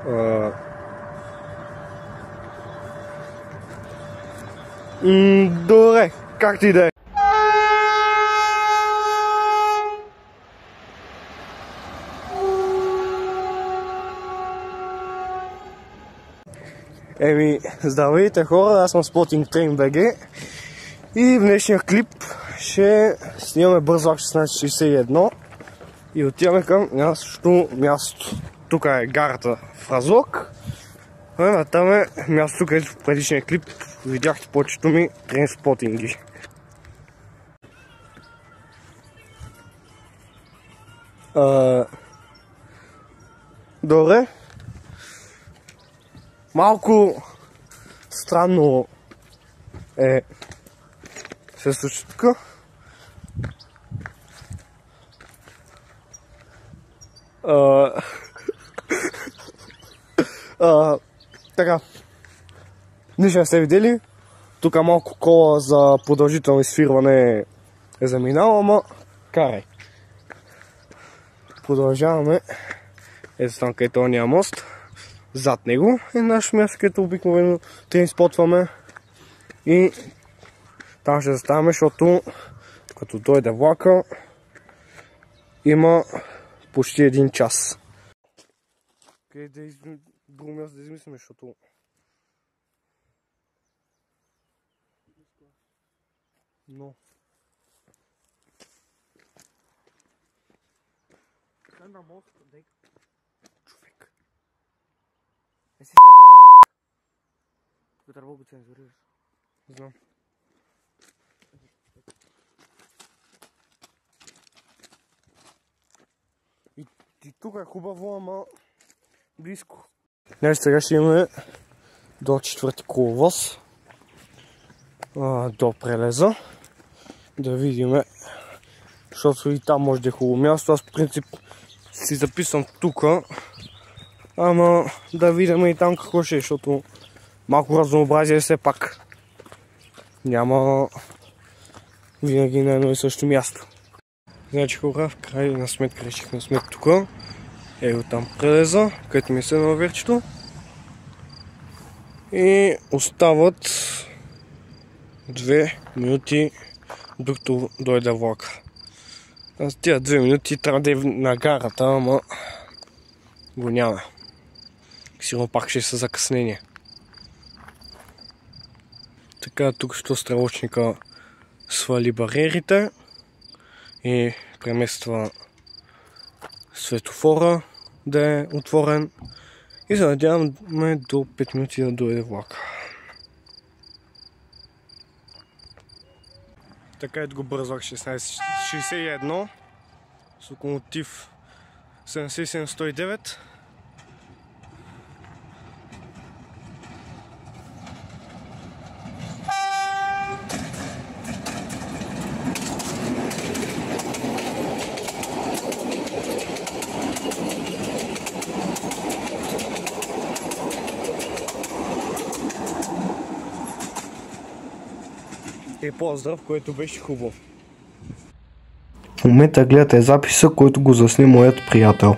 Добре, както и да е. Здравейте хора, аз съм Spotting Train BG и в днешния клип ще снимаме бърз влак 1661 и отиваме към нашето място. Тук е гарата в Разлог, а там е мястото, където в предишния клип видяхте повечето ми трейнспотинги. Добре. Малко странно се случи тук. Така. Нищо не сте видели. Тук малко кола за продължително изфирване е заминало, ама карай. Продължаваме. Ето там, където няма мост. Зад него е нашето място, където обикновено трейнспотваме. И там ще заставаме, защото като дойде влака има почти 1 час. Къде друго място да измислим, защото на мост, човек. Не си се прави. Тук трябва го цензурираш. Знам. И тук е хубаво, ама близко. Днес сега ще имаме до 4-ти коловоз. До прелеза. Да видим, защото и там може да е хубаво място. Аз по принцип си записвам тук, ама да видим и там какво ще е, защото малко разнообразие все пак. Няма винаги на едно и също място. Значи хора, в крайна сметка решихме сме тук. Ето там прелеза, където ми се на верчето. И остават 2 минути докато дойде влака. За тия 2 минути трябва да е на гарата, ама го няма. Сигурно пак ще са закъснение. Така, тук що стрелочника свали бариерите и премества светофора да е отворен и се надяваме до 5 минути да дойде влака. Така ето го бърз влак 1661 с локомотив 77-109. И поздрав, което беше хубаво. В момента гледате записа, който го засни моят приятел.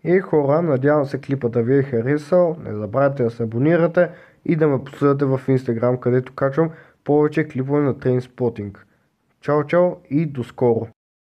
И хора, надявам се клипа да ви е харесал, не забравяйте да се абонирате и да ме последвате в Instagram, където качвам повече клипове на трейнспотинг. Чао, чао и до скоро!